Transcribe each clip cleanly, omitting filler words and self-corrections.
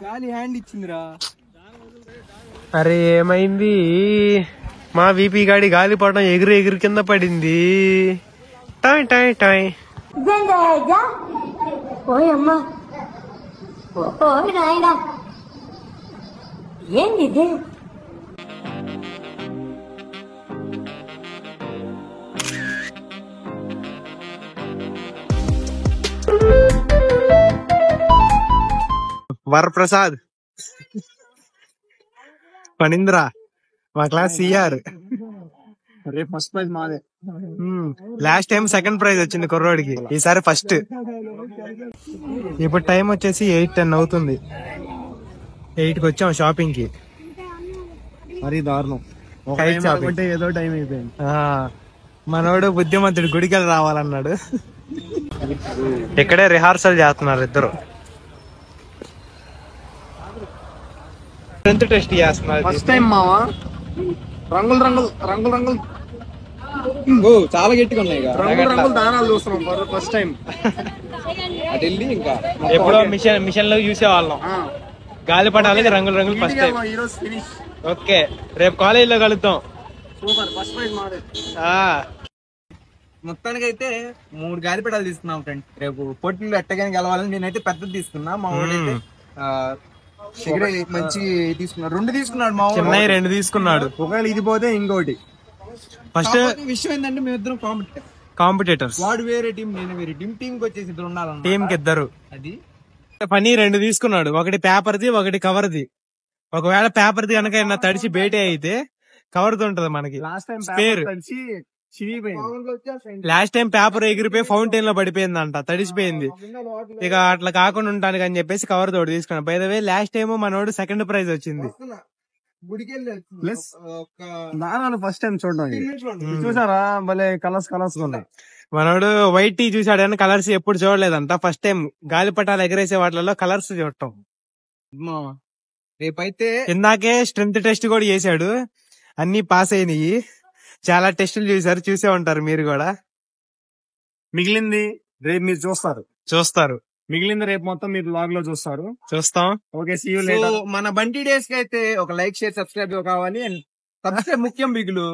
గాలి హ్యాండ్ ఇచ్చిందిరా. అరే ఏమైంది? మా వీపీ గాడి గాలిపటం ఎగిరి ఎగిరి కింద పడింది. Toy toy toy. ఏంది? వరప్రసాద్, ఫణీంద్ర, మా క్లాస్ సిఆర్. రేపు ఫస్ట్ ప్రైజ్ మాదే. లాస్ట్ టైం సెకండ్ ప్రైజ్ వచ్చింది కుర్రోడికి, ఈసారి ఫస్ట్. ఇప్పుడు టైం వచ్చేసి 8:10 అవుతుంది. 8కి వచ్చాం షాపింగ్ కి. మరీ దారుణం. ఏదో టైం అయిపోయింది. మనోడు బుద్ధిమంతుడు గుడికి రావాలన్నాడు. ఇక్కడే రిహార్సల్ చేస్తున్నారు ఇద్దరు. స్ట్రెంత్ టెస్ట్ చేస్తున్నారు. ఫస్ట్ టైం మావా. రంగులు రంగులు రంగులు రంగులు చాలా గట్టిగా ఉన్నాయి. రంగులు రంగులు దానాలు చూస్తున్నాం ఫస్ట్ టైం. అటు వెళ్ళి ఇంకా ఎప్పుడో మిషన్ లో చూసేవాళ్ళం. గాలిపటాలకి రంగులు రంగులు ఫస్ట్ టైం. ఓకే, రేపు కాలేజ్ లో కలుద్దాం. సూపర్, ఫస్ట్ ప్రైజ్ మాదే. మొత్తానికి అయితే 3 గాలిపటాలు తీసుకున్నాం ఫ్రెండ్. రేపు పోటీలు ఎట్టగానే గెలవాలని నేనైతే పెద్దది తీసుకున్నా. మా ఊళ్ళైతే మంచి తీసుకున్నాడు. 2 తీసుకున్నాడు మా చెన్నై 2 తీసుకున్నాడు. ఒకవేళ ఇది పోతే ఇంకోటి. ఫస్ట్ విషయం ఏంటంటే మేమిద్దరం కాంపిటేటర్స్. వాడు వేరే టీం, నేను వేరే టీం. టీం కి వచ్చేసి 2 ఉండాలన్న. టీం కి 2. అది ఫనీ 2 తీసుకున్నాడు. ఒకటి పేపర్ది, ఒకటి కవర్ది. ఒకవేళ పేపర్ది కనుక ఏమన్నా తడిచి బేటే అయితే కవర్ది ఉంటది మనకి. లాస్ట్ టైం పేపర్ ఎగిరిపోయి ఫౌంటైన్ లో పడిపోయిందంట, తడిసిపోయింది. ఇక అట్లా కాకుండా ఉంటాను అని చెప్పేసి కవర్ తోడు తీసుకున్నాను. By the way last time మనోడు సెకండ్ ప్రైజ్ వచ్చింది. ఫస్ట్ టైం చూడడం చూసారా, భలే కలర్స్ కలర్స్ ఉన్నాయి. మనోడు వైట్ టీ చూసాడు కానీ కలర్స్ ఎప్పుడు చూడలేదంట. ఫస్ట్ టైం గాలిపటాలు ఎగరేసే వాటిలో కలర్స్ చూడటం. రేపైతే ఇందాకే స్ట్రెంత్ టెస్ట్ కూడా చేశాడు, అన్ని పాస్ అయినాయి. చాలా టెస్టులు చూసే ఉంటారు మీరు కూడా. మిగిలింది రేపు మీరు చూస్తారు. మిగిలింది రేపు మొత్తం మీరు బ్లాగ్ లో చూస్తాం. Okay, see you later. మన బంటి డేస్ కి అయితే ఒక లైక్, షేర్, సబ్స్క్రైబ్ కావాలి. సబ్స్క్రైబ్ ముఖ్యం. బిగులు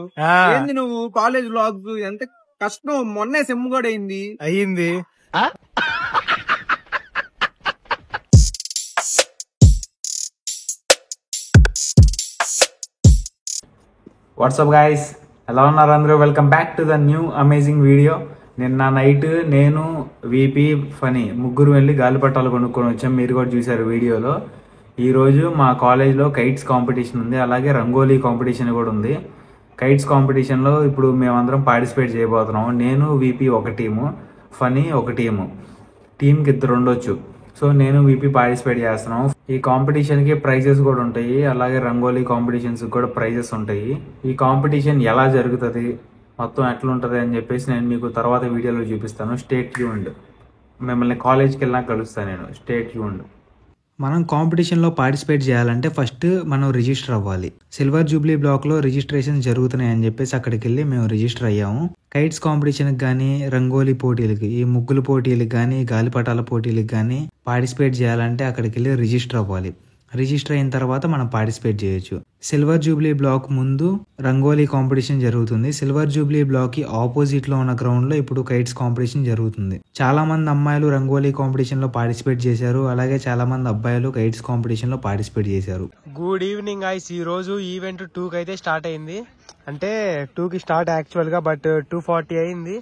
ఏంది నువ్వు కాలేజ్ బ్లాగ్స్ ఎంత కష్టం. మొన్నే సెమ్ కూడా అయింది. వాట్సాప్ గైస్, ఎలా ఉన్నారు అందరూ? Welcome back to the new amazing video. నిన్న నైట్ నేను, వీపీ, ఫనీ ముగ్గురు వెళ్ళి గాలిపటాలు కొనుక్కొని వచ్చాం. మీరు కూడా చూసారు వీడియోలో. ఈరోజు మా కాలేజ్లో కైట్స్ కాంపిటీషన్ ఉంది, అలాగే రంగోలీ కాంపిటీషన్ కూడా ఉంది. కైట్స్ కాంపిటీషన్లో ఇప్పుడు మేమందరం పార్టిసిపేట్ చేయబోతున్నాం. నేను, వీపీ ఒక టీము, ఫనీ ఒక టీము. టీంకి 2 ఉండొచ్చు. సో నేను, వీపీ పార్టిసిపేట్ చేస్తున్నాం. ఈ కాంపిటీషన్కి ప్రైజెస్ కూడా ఉంటాయి, అలాగే రంగోలీ కాంపిటీషన్స్ కూడా ప్రైజెస్ ఉంటాయి. ఈ కాంపిటీషన్ ఎలా జరుగుతుంది, మొత్తం ఎట్లా ఉంటుంది అని చెప్పేసి నేను మీకు తర్వాత వీడియోలో చూపిస్తాను. Stay tuned. మిమ్మల్ని కాలేజ్కి వెళ్ళినా కలుస్తాను నేను. Stay tuned. మనం కాంపిటీషన్లో పార్టిసిపేట్ చేయాలంటే ఫస్ట్ మనం రిజిస్టర్ అవ్వాలి. సిల్వర్ జూబ్లీ బ్లాక్లో రిజిస్ట్రేషన్ జరుగుతున్నాయి అని చెప్పేసి అక్కడికి వెళ్ళి మేము రిజిస్టర్ అయ్యాము. కైట్స్ కాంపిటీషన్కి కానీ, రంగోలీ పోటీలకి, ఈ ముగ్గుల పోటీలకు కానీ, గాలిపటాల పోటీలకు కానీ పార్టిసిపేట్ చేయాలంటే అక్కడికి వెళ్ళి రిజిస్టర్ అవ్వాలి. రిజిస్టర్ అయిన తర్వాత మనం పార్టిసిపేట్ చేయొచ్చు. సిల్వర్ జూబ్లీ బ్లాక్ ముందు రంగోలీ కాంపిటీషన్ జరుగుతుంది. సిల్వర్ జూబ్లీ బ్లాక్ కి ఆపోజిట్ లో ఉన్న గ్రౌండ్ లో ఇప్పుడు కైట్స్ కాంపిటీషన్ జరుగుతుంది. చాలా మంది అమ్మాయిలు రంగోలీ కాంపిటీషన్ లో పార్టిసిపేట్ చేశారు, అలాగే చాలా మంది అబ్బాయిలు కైట్స్ కాంపిటీషన్ లో పార్టిసిపేట్ చేశారు. Good evening guys. ఈ రోజు ఈవెంట్ 2కి అయితే స్టార్ట్ అయింది. అంటే 2కి స్టార్ట్ యాక్చువల్ గా, బట్ 2:40 అయింది.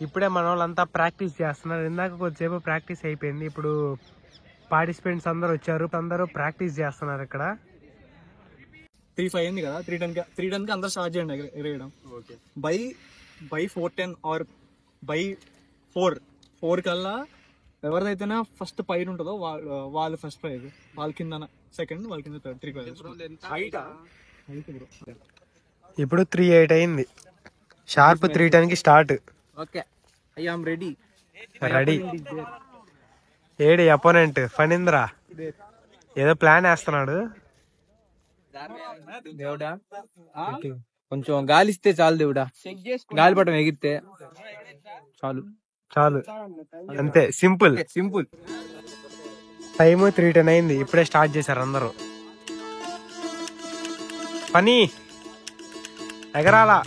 ఇప్పుడే మన వాళ్ళంతా ప్రాక్టీస్ చేస్తున్నారు. ఇందాక కొద్దిసేపు ప్రాక్టీస్ అయిపోయింది. ఇప్పుడు పార్టిసిపెంట్స్ అందరు వచ్చారు, అందరూ ప్రాక్టీస్ చేస్తున్నారు ఇక్కడ. 3:05 అయింది కదా, 3:10 కి అందరు స్టార్ట్ చేయండి ఎగరేయడం. బై 4:10 ఆర్ బై 4 కల్లా ఎవరిదైతేనే ఫస్ట్ పైన ఉంటుందో వాళ్ళు ఫస్ట్ ప్రైజ్, వాళ్ళ కింద సెకండ్, వాళ్ళ కింద థర్డ్. 3 ఇప్పుడు 3:08 అయింది. షార్ప్ 3:10 కి start. Okay, I am ready. AD opponent Phanindra ఏదో ప్లాన్ వేస్తున్నాడు. దేవుడా కొంచెం గాలిస్తే చాలు, దేవుడా గాలిపటం ఎగిరితే చాలు. అంతే, సింపుల్. టైము 3:10 అయింది. ఇప్పుడే స్టార్ట్ చేశారు అందరూ. పని ఎగరాలా.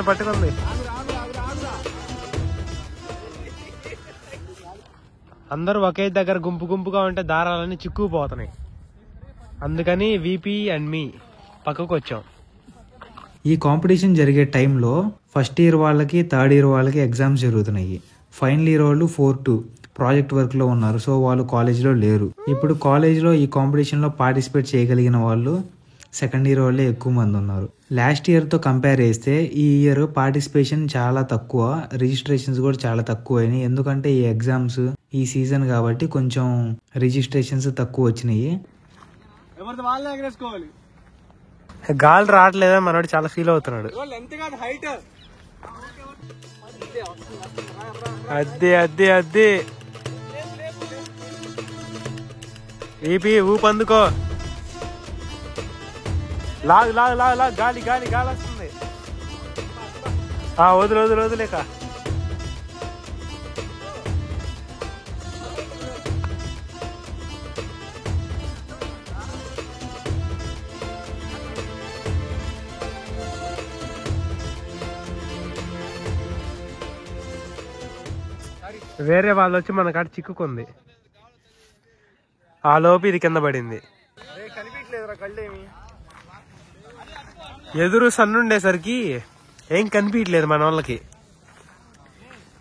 పట్టుకుంది. అందరూ ఒకే దగ్గర గుంపు గుంపుగా ఉంటే దారాలన్నీ చిక్కుకుపోతున్నాయి. అందుకని వీపీ అండ్ మీ పక్కకు వచ్చాం. ఈ కాంపిటీషన్ జరిగే టైంలో ఫస్ట్ ఇయర్ వాళ్ళకి థర్డ్ ఇయర్ వాళ్ళకి ఎగ్జామ్స్ జరుగుతున్నాయి. ఫైనల్ ఇయర్ వాళ్ళు 4-2 ప్రాజెక్ట్ వర్క్లో ఉన్నారు. సో వాళ్ళు కాలేజ్లో లేరు. ఇప్పుడు కాలేజ్లో ఈ కాంపిటీషన్లో పార్టిసిపేట్ చేయగలిగిన వాళ్ళు సెకండ్ ఇయర్ వాళ్ళే ఎక్కువ మంది ఉన్నారు. లాస్ట్ ఇయర్తో కంపేర్ చేస్తే ఈ ఇయర్ పార్టిసిపేషన్ చాలా తక్కువ, రిజిస్ట్రేషన్స్ కూడా చాలా తక్కువ అయినాయి. ఎందుకంటే ఈ ఎగ్జామ్స్ ఈ సీజన్ కాబట్టి కొంచెం రిజిస్ట్రేషన్స్ తక్కువ వచ్చినాయి. గాలి రావట్లేదా మనోడు చాలా ఫీల్ అవుతున్నాడు. అద్దే వీపీ ఊపందుకో. లాగు గాలి వస్తుంది. వదిలేక వేరే వాళ్ళు వచ్చి మన కాడ చిక్కుకుంది. ఆ లోపు ఇది కింద పడింది. ఎదురు సన్నుండేసరికి ఏం కనిపించలేదు మన వాళ్ళకి,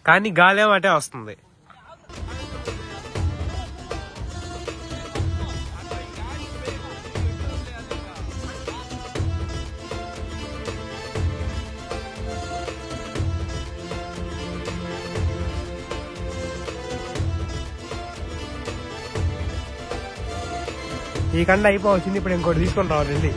కానీ గాలేం అటే వస్తుంది. ఈ కండ అయిపోవచ్చింది. ఇప్పుడు ఇంకోటి తీసుకొని రావాలి వెళ్ళి.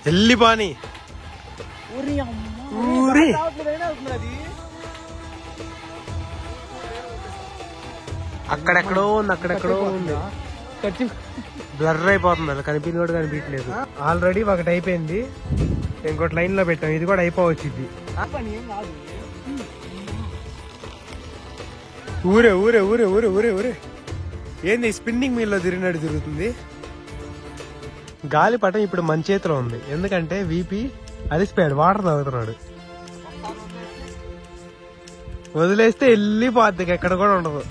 వెళ్ళిపోని ఊరి అక్కడెక్కడో ఉంది. బ్లర్ అయిపోతుంది. అది కనిపించింది కూడా కనిపించలేదు. ఆల్రెడీ ఒకటి అయిపోయింది, ఇంకోటి లైన్ లో పెట్టాం. ఇది కూడా అయిపోవచ్చింది. ఊరే ఏంది స్పిన్నింగ్ మీల్ లో తిరిగినట్టు తిరుగుతుంది. గాలిపటం ఇప్పుడు మన చేతిలో ఉంది. ఎందుకంటే వీపీ అలిసిపోయాడు, వాటర్ తాగుతున్నాడు. వదిలేస్తే వెళ్ళిపోద్ది, ఎక్కడ కూడా ఉండదు.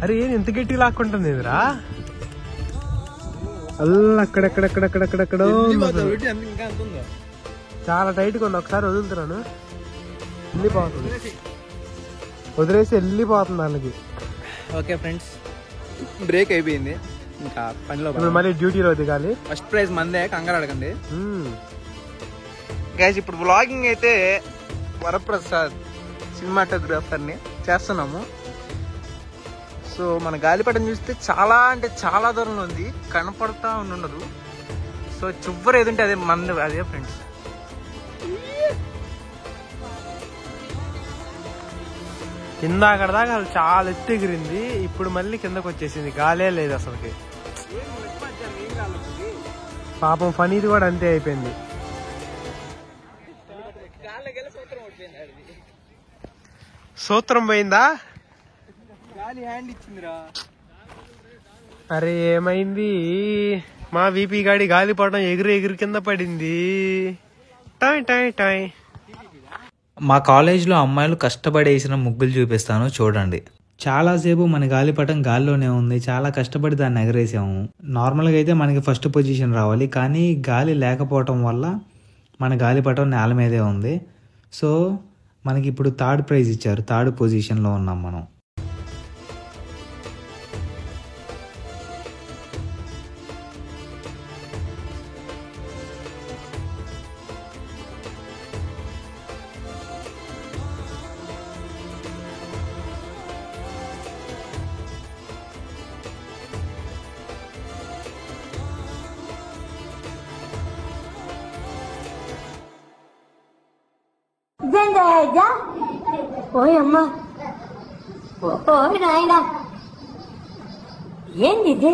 అరే ఏం ఎంత గట్టి లాక్కుంటుంది ఇదిరా. అక్కడెక్కడెక్కడెక్కడెక్కడో చాలా టైట్ గా ఉంది. ఒకసారి వదులుతున్నాను, వెళ్ళిపోతుంది. వదిలేసి వెళ్ళిపోతుంది వాళ్ళకి. ఓకే ఫ్రెండ్స్, బ్రేక్ అయిపోయింది. ఇంకా పనిలో మళ్ళీ డ్యూటీలో దిగాలి. ఫస్ట్ ప్రైజ్ మందే, కంగారు అడగండి గైస్. ఇప్పుడు వ్లాగింగ్ అయితే వరప్రసాద్ సినిమాటోగ్రాఫర్ ని చేస్తున్నాము. సో మన గాలిపటం చూస్తే చాలా అంటే చాలా దూరంలో ఉంది, కనపడతా ఉండదు. సో చివరి ఏదంటే అదే మంది, అదే ఫ్రెండ్స్. ఇందాక దాకా అసలు చాలా ఎత్తు ఎగిరింది, ఇప్పుడు మళ్ళీ కిందకు వచ్చేసింది. గాలే లేదు అసలుకి. పాపం ఫనీది కూడా అంతే అయిపోయింది. సూత్రం పోయిందా? అరే ఏమైంది? మా వీపీ గాడి గాలిపటం ఎగిరి కింద పడింది. Toy toy toy. మా కాలేజ్లో అమ్మాయిలు కష్టపడేసిన ముగ్గులు చూపిస్తాను చూడండి. చాలాసేపు మన గాలిపటం గాల్లోనే ఉంది, చాలా కష్టపడి దాన్ని ఎగరేసాము. నార్మల్గా అయితే మనకి ఫస్ట్ పొజిషన్ రావాలి, కానీ గాలి లేకపోవటం వల్ల మన గాలిపటం నేల మీదే ఉంది. సో మనకి ఇప్పుడు థర్డ్ ప్రైజ్ ఇచ్చారు, థర్డ్ పొజిషన్లో ఉన్నాం మనం. రాయద్దా ఓయమ్మా ఓ నాయనా ఏంది ఇది